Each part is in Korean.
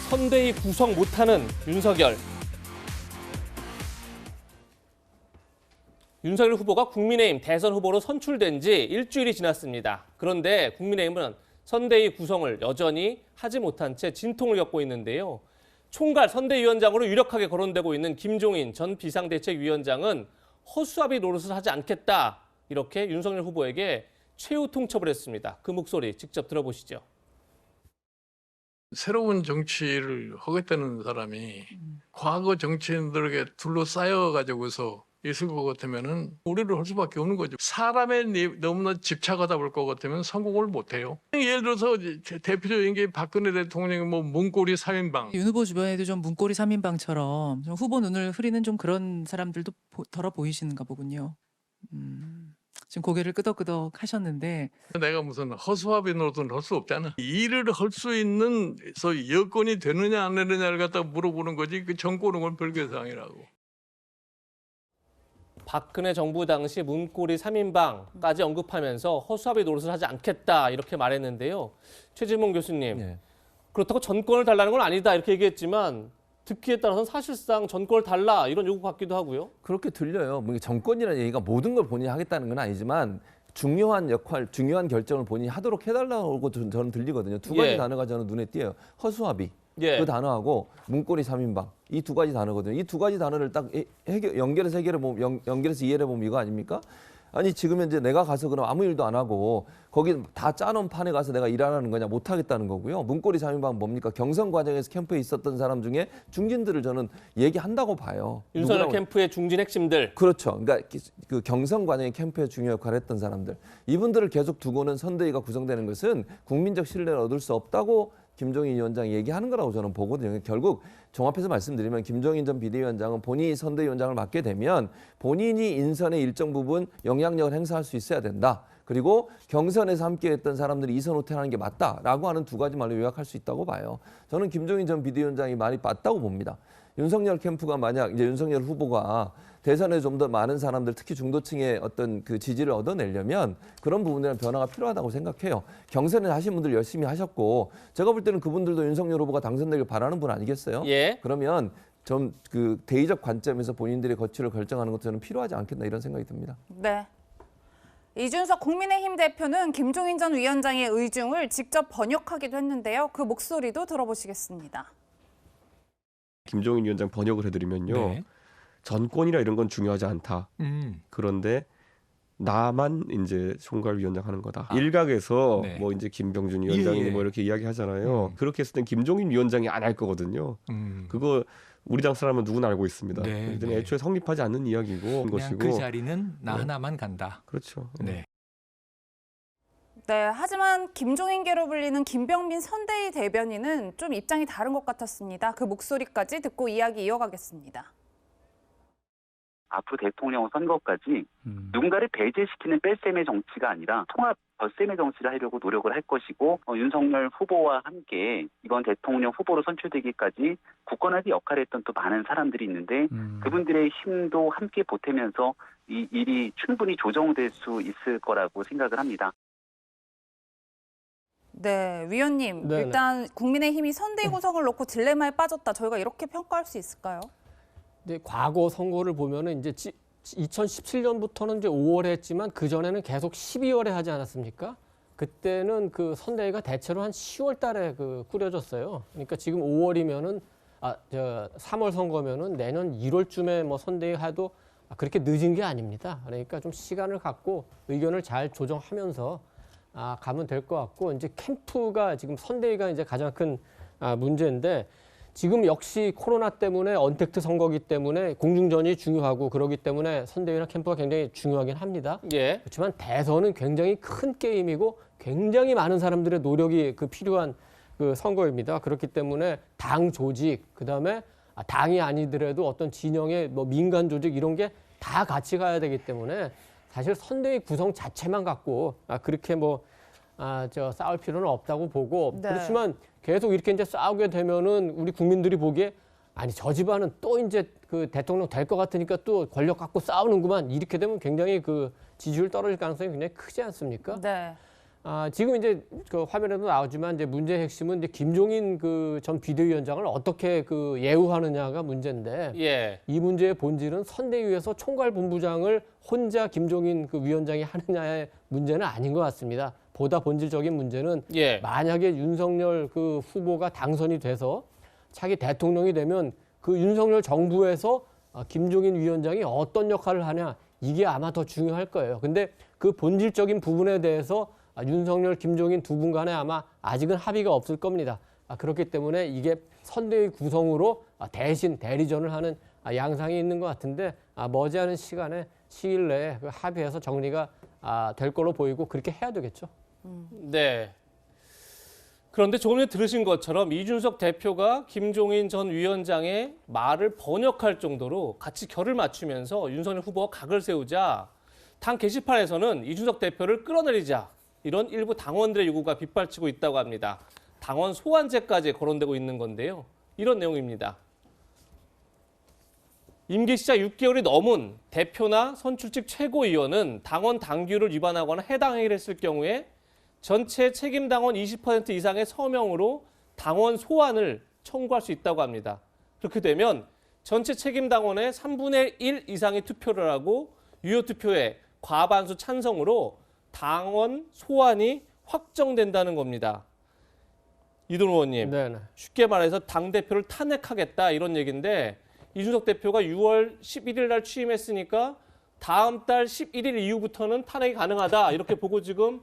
선대위 구성 못하는 윤석열. 윤석열 후보가 국민의힘 대선 후보로 선출된 지 일주일이 지났습니다. 그런데 국민의힘은 선대위 구성을 여전히 하지 못한 채 진통을 겪고 있는데요. 총괄 선대위원장으로 유력하게 거론되고 있는 김종인 전 비상대책위원장은 허수아비 노릇을 하지 않겠다. 이렇게 윤석열 후보에게 최후 통첩을 했습니다. 그 목소리 직접 들어보시죠. 새로운 정치를 하겠다는 사람이 과거 정치인들에게 둘러싸여 가지고서 있을 것 같으면은 우리를 할 수밖에 없는 거죠. 사람에 너무나 집착하다 볼 것 같으면 성공을 못 해요. 예를 들어서 대표적인 게 박근혜 대통령의 뭐 문고리 3인방. 윤 후보 주변에도 좀 문고리 3인방처럼 좀 후보 눈을 흐리는 좀 그런 사람들도 덜어 보이시는가 보군요. 지금 고개를 끄덕끄덕 하셨는데 내가 무슨 허수아비 노릇은 할 수 없잖아. 일을 할 수 있는 여건이 되느냐 안 되느냐를 갖다 물어보는 거지. 그 정권은 건 별개 사항이라고. 박근혜 정부 당시 문고리 3인방까지 언급하면서 허수아비 노릇을 하지 않겠다 이렇게 말했는데요. 최진봉 교수님, 네. 그렇다고 전권을 달라는 건 아니다 이렇게 얘기했지만 듣기에 따라서는 사실상 전권을 달라 이런 요구 같기도 하고요. 그렇게 들려요. 뭐 정권이라는 얘기가 모든 걸 본인이 하겠다는 건 아니지만 중요한 역할, 중요한 결정을 본인이 하도록 해달라고 저는 들리거든요. 두 가지 예. 단어가 저는 눈에 띄어요. 허수아비. 예. 그 단어하고 문고리 3인방. 이 두 가지 단어거든요. 이 두 가지 단어를 딱 연결해서 연결해서 이해를 해보면 이거 아닙니까? 아니 지금 현재 내가 가서 그럼 아무 일도 안 하고 거기 다 짜놓은 판에 가서 내가 일하라는 거냐, 못 하겠다는 거고요. 문고리 3인방 뭡니까? 경선 과정에서 캠프에 있었던 사람 중에 중진들을 저는 얘기한다고 봐요. 윤석열 누구라고? 캠프의 중진 핵심들. 그렇죠. 그러니까 그 경선 과정에 캠프에 중요한 역할을 했던 사람들. 이분들을 계속 두고는 선대위가 구성되는 것은 국민적 신뢰를 얻을 수 없다고 김종인 위원장이 얘기하는 거라고 저는 보거든요. 결국 종합해서 말씀드리면 김종인 전 비대위원장은 본인이 선대위원장을 맡게 되면 본인이 인선의 일정 부분 영향력을 행사할 수 있어야 된다. 그리고 경선에서 함께했던 사람들이 이선 후퇴하는 게 맞다라고 하는 두 가지 말로 요약할 수 있다고 봐요. 저는 김종인 전 비대위원장이 말이 맞다고 봅니다. 윤석열 캠프가 만약 이제 윤석열 후보가 대선에 좀 더 많은 사람들, 특히 중도층의 어떤 그 지지를 얻어내려면 그런 부분에는 변화가 필요하다고 생각해요. 경선에 하신 분들 열심히 하셨고 제가 볼 때는 그분들도 윤석열 후보가 당선되길 바라는 분 아니겠어요? 예. 그러면 좀 그 대의적 관점에서 본인들의 거취를 결정하는 것도 저는 필요하지 않겠나 이런 생각이 듭니다. 네. 이준석 국민의힘 대표는 김종인 전 위원장의 의중을 직접 번역하기도 했는데요. 그 목소리도 들어보시겠습니다. 김종인 위원장 번역을 해드리면요. 네. 전권이나 이런 건 중요하지 않다. 그런데 나만 이제 총괄위원장 하는 거다. 일각에서 네. 뭐 이제 김병준 위원장이 예. 뭐 이렇게 이야기하잖아요. 그렇게 했을 땐 김종인 위원장이 안 할 거거든요. 그거 우리 당 사람은 누구나 알고 있습니다. 네, 그래서 네. 애초에 성립하지 않는 이야기고 그냥 것이고. 그 자리는 나 네. 하나만 간다. 그렇죠. 네. 네, 하지만 김종인계로 불리는 김병민 선대위 대변인은 좀 입장이 다른 것 같았습니다. 그 목소리까지 듣고 이야기 이어가겠습니다. 앞으로 대통령 선거까지 누군가를 배제시키는 뺄셈의 정치가 아니라 통합 덧셈의 정치를 하려고 노력을 할 것이고 윤석열 후보와 함께 이번 대통령 후보로 선출되기까지 굳건하게 역할을 했던 또 많은 사람들이 있는데 그분들의 힘도 함께 보태면서 이 일이 충분히 조정될 수 있을 거라고 생각을 합니다. 네, 위원님. 네네. 일단 국민의힘이 선대위 구성을 놓고 딜레마에 빠졌다. 저희가 이렇게 평가할 수 있을까요? 이제 과거 선거를 보면은 이제 2017년부터는 이제 5월에 했지만 그 전에는 계속 12월에 하지 않았습니까? 그때는 그 선대위가 대체로 한 10월 달에 그 꾸려졌어요. 그러니까 지금 5월이면은 3월 선거면은 내년 1월쯤에 뭐 선대위 해도 그렇게 늦은 게 아닙니다. 그러니까 좀 시간을 갖고 의견을 잘 조정하면서 가면 될 것 같고 이제 캠프가 지금 선대위가 이제 가장 큰 문제인데 지금 역시 코로나 때문에 언택트 선거기 때문에 공중전이 중요하고 그러기 때문에 선대위나 캠프가 굉장히 중요하긴 합니다. 예. 그렇지만 대선은 굉장히 큰 게임이고 굉장히 많은 사람들의 노력이 필요한 그 선거입니다. 그렇기 때문에 당 조직, 그다음에 당이 아니더라도 어떤 진영의 뭐 민간 조직 이런 게 다 같이 가야 되기 때문에 사실 선대위 구성 자체만 갖고 그렇게 싸울 필요는 없다고 보고 네. 그렇지만 계속 이렇게 이제 싸우게 되면은 우리 국민들이 보기에 아니 저 집안은 또 이제 그 대통령 될 것 같으니까 또 권력 갖고 싸우는구만 이렇게 되면 굉장히 그 지지율 떨어질 가능성이 굉장히 크지 않습니까? 네. 지금 이제 그 화면에도 나오지만 이제 문제의 핵심은 이제 김종인 그 전 비대위원장을 어떻게 그 예우하느냐가 문제인데 예. 이 문제의 본질은 선대위에서 총괄본부장을 혼자 김종인 그 위원장이 하느냐의 문제는 아닌 것 같습니다. 보다 본질적인 문제는 예. 만약에 윤석열 그 후보가 당선이 돼서 차기 대통령이 되면 그 윤석열 정부에서 김종인 위원장이 어떤 역할을 하냐 이게 아마 더 중요할 거예요. 근데 그 본질적인 부분에 대해서 윤석열, 김종인 두 분 간에 아마 아직은 합의가 없을 겁니다. 그렇기 때문에 이게 선대위 구성으로 대신 대리전을 하는 양상이 있는 것 같은데 머지않은 시일 내에 그 합의해서 정리가 될 걸로 보이고 그렇게 해야 되겠죠. 네. 그런데 조금 전에 들으신 것처럼 이준석 대표가 김종인 전 위원장의 말을 번역할 정도로 같이 결을 맞추면서 윤석열 후보가 각을 세우자 당 게시판에서는 이준석 대표를 끌어내리자 이런 일부 당원들의 요구가 빗발치고 있다고 합니다. 당원 소환제까지 거론되고 있는 건데요. 이런 내용입니다. 임기 시작 6개월이 넘은 대표나 선출직 최고위원은 당원 당규를 위반하거나 해당 행위를 했을 경우에 전체 책임 당원 20% 이상의 서명으로 당원 소환을 청구할 수 있다고 합니다. 그렇게 되면 전체 책임 당원의 3분의 1 이상의 투표를 하고 유효 투표의 과반수 찬성으로 당원 소환이 확정된다는 겁니다. 이돈 의원님, 네네. 쉽게 말해서 당대표를 탄핵하겠다 이런 얘기인데 이준석 대표가 6월 11일 날 취임했으니까 다음 달 11일 이후부터는 탄핵이 가능하다 이렇게 보고 지금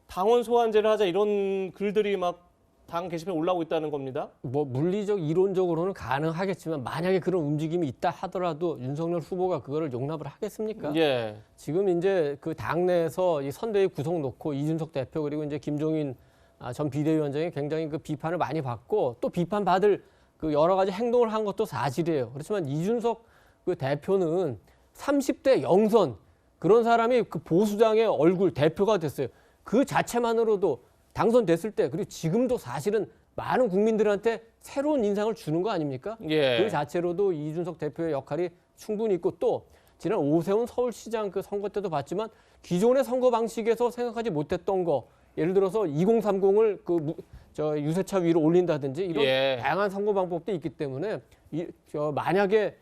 당원 소환제를 하자 이런 글들이 막 당 게시판에 올라오고 있다는 겁니다. 뭐 물리적 이론적으로는 가능하겠지만 만약에 그런 움직임이 있다 하더라도 윤석열 후보가 그거를 용납을 하겠습니까? 예. 지금 이제 그 당내에서 이 선대위 구성 놓고 이준석 대표 그리고 이제 김종인 전 비대위원장이 굉장히 그 비판을 많이 받고 또 비판받을 그 여러 가지 행동을 한 것도 사실이에요. 그렇지만 이준석 그 대표는 30대 영선 그런 사람이 그 보수당의 얼굴 대표가 됐어요. 그 자체만으로도 당선됐을 때 그리고 지금도 사실은 많은 국민들한테 새로운 인상을 주는 거 아닙니까? 예. 그 자체로도 이준석 대표의 역할이 충분히 있고 또 지난 오세훈 서울시장 그 선거 때도 봤지만 기존의 선거 방식에서 생각하지 못했던 거 예를 들어서 2030을 그 유세차 위로 올린다든지 이런 예. 다양한 선거 방법도 있기 때문에 만약에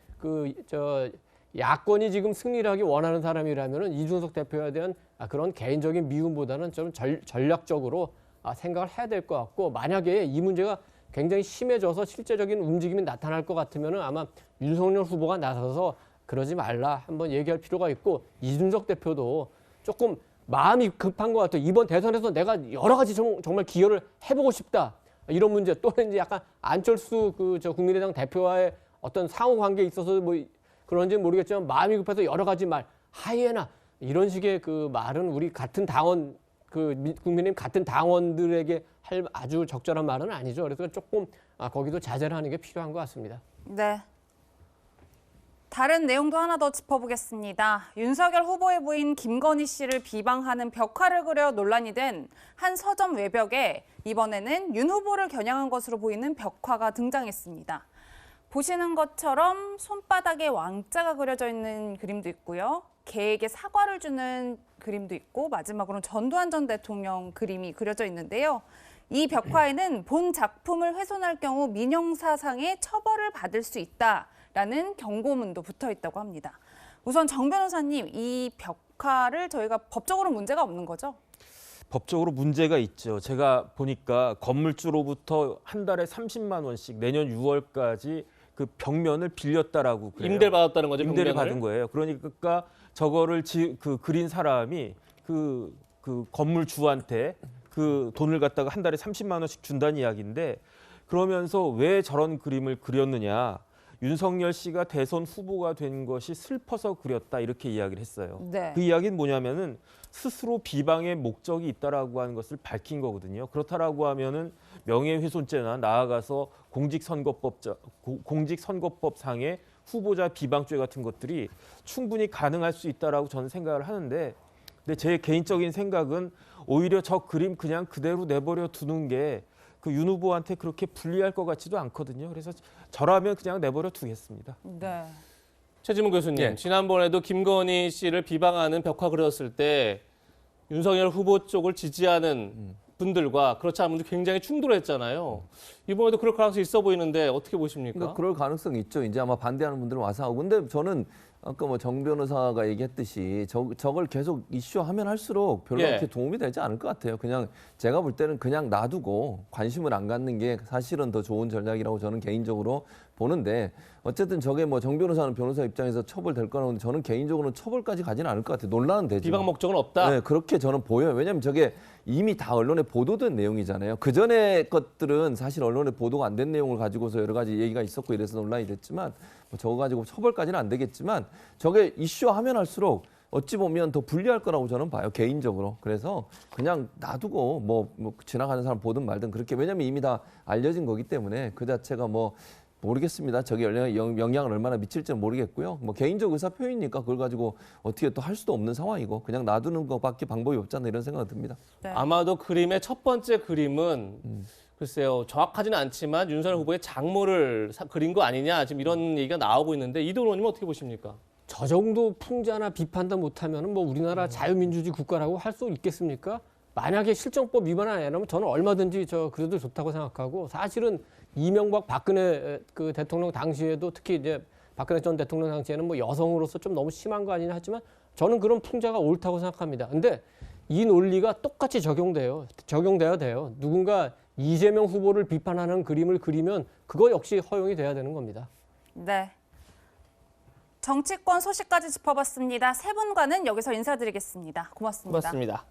야권이 지금 승리를 하기 원하는 사람이라면은 이준석 대표에 대한 그런 개인적인 미움보다는 좀 전략적으로 생각을 해야 될 것 같고 만약에 이 문제가 굉장히 심해져서 실제적인 움직임이 나타날 것 같으면은 아마 윤석열 후보가 나서서 그러지 말라 한번 얘기할 필요가 있고 이준석 대표도 조금 마음이 급한 것 같아요. 이번 대선에서 내가 여러 가지 정말 기여를 해보고 싶다 이런 문제 또 이제 약간 안철수 국민의당 대표와의 어떤 상호 관계에 있어서 뭐 그런지 모르겠지만 마음이 급해서 여러 가지 말 하이에나 이런 식의 그 말은 우리 같은 당원 국민의힘 같은 당원들에게 할 아주 적절한 말은 아니죠. 그래서 조금 거기도 자제를 하는 게 필요한 것 같습니다. 네. 다른 내용도 하나 더 짚어보겠습니다. 윤석열 후보의 부인 김건희 씨를 비방하는 벽화를 그려 논란이 된 한 서점 외벽에 이번에는 윤 후보를 겨냥한 것으로 보이는 벽화가 등장했습니다. 보시는 것처럼 손바닥에 왕자가 그려져 있는 그림도 있고요. 개에게 사과를 주는 그림도 있고 마지막으로는 전두환 전 대통령 그림이 그려져 있는데요. 이 벽화에는 본 작품을 훼손할 경우 민형사상의 처벌을 받을 수 있다라는 경고문도 붙어 있다고 합니다. 우선 정 변호사님, 이 벽화를 저희가 법적으로 문제가 없는 거죠? 법적으로 문제가 있죠. 제가 보니까 건물주로부터 한 달에 30만 원씩 내년 6월까지 그 벽면을 빌렸다라고 그래요. 임대를 받았다는 거죠. 임대를 벽면을. 받은 거예요. 그러니까 저거를 그린 사람이 그 건물주한테 그 돈을 갖다가 한 달에 30만 원씩 준다는 이야기인데 그러면서 왜 저런 그림을 그렸느냐. 윤석열 씨가 대선 후보가 된 것이 슬퍼서 그렸다 이렇게 이야기를 했어요. 네. 그 이야기는 뭐냐면은 스스로 비방의 목적이 있다라고 하는 것을 밝힌 거거든요. 그렇다라고 하면은 명예훼손죄나 나아가서 공직선거법상의 후보자 비방죄 같은 것들이 충분히 가능할 수 있다라고 저는 생각을 하는데, 근데 제 개인적인 생각은 오히려 저 그림 그냥 그대로 내버려 두는 게 그 윤 후보한테 그렇게 불리할 것 같지도 않거든요. 그래서 저라면 그냥 내버려 두겠습니다. 네. 최지문 교수님, 예. 지난번에도 김건희 씨를 비방하는 벽화 그렸을 때 윤석열 후보 쪽을 지지하는 분들과 그렇지 않은 분들 굉장히 충돌했잖아요. 이번에도 그럴 가능성이 있어 보이는데 어떻게 보십니까? 그러니까 그럴 가능성이 있죠. 이제 아마 반대하는 분들은 와서 하고. 근데 저는 아까 뭐 정 변호사가 얘기했듯이 저걸 계속 이슈하면 할수록 별로 예. 그렇게 도움이 되지 않을 것 같아요. 그냥 제가 볼 때는 그냥 놔두고 관심을 안 갖는 게 사실은 더 좋은 전략이라고 저는 개인적으로 보는데 어쨌든 저게 뭐 정 변호사는 변호사 입장에서 처벌될 거라고 하는데 저는 개인적으로는 처벌까지 가지는 않을 것 같아요. 논란은 되죠. 비방 목적은 없다. 네, 그렇게 저는 보여요. 왜냐하면 저게 이미 다 언론에 보도된 내용이잖아요. 그 전에 것들은 사실 언론에 보도가 안 된 내용을 가지고서 여러 가지 얘기가 있었고 이래서 논란이 됐지만 뭐 저거 가지고 처벌까지는 안 되겠지만 저게 이슈하면 할수록 어찌 보면 더 불리할 거라고 저는 봐요. 개인적으로. 그래서 그냥 놔두고 뭐 지나가는 사람 보든 말든 그렇게 왜냐하면 이미 다 알려진 거기 때문에 그 자체가 뭐 모르겠습니다. 저게 영향을 얼마나 미칠지는 모르겠고요. 뭐 개인적 의사 표현이니까 그걸 가지고 어떻게 또 할 수도 없는 상황이고 그냥 놔두는 것밖에 방법이 없잖아 이런 생각이 듭니다. 네. 아마도 그림의 첫 번째 그림은 글쎄요 정확하지는 않지만 윤석열 후보의 장모를 그린 거 아니냐 지금 이런 얘기가 나오고 있는데 이도훈 의원님은 어떻게 보십니까? 저 정도 풍자나 비판도 못하면 뭐 우리나라 자유민주주의 국가라고 할 수 있겠습니까? 만약에 실정법 위반 아니라면 저는 얼마든지 그래도 좋다고 생각하고 사실은 이명박 박근혜 그 대통령 당시에도 특히 이제 박근혜 전 대통령 당시에는 뭐 여성으로서 좀 너무 심한 거 아니냐 하지만 저는 그런 풍자가 옳다고 생각합니다. 근데 이 논리가 똑같이 적용돼야 돼요. 누군가 이재명 후보를 비판하는 그림을 그리면 그거 역시 허용이 돼야 되는 겁니다. 네. 정치권 소식까지 짚어봤습니다. 세 분과는 여기서 인사드리겠습니다. 고맙습니다. 고맙습니다.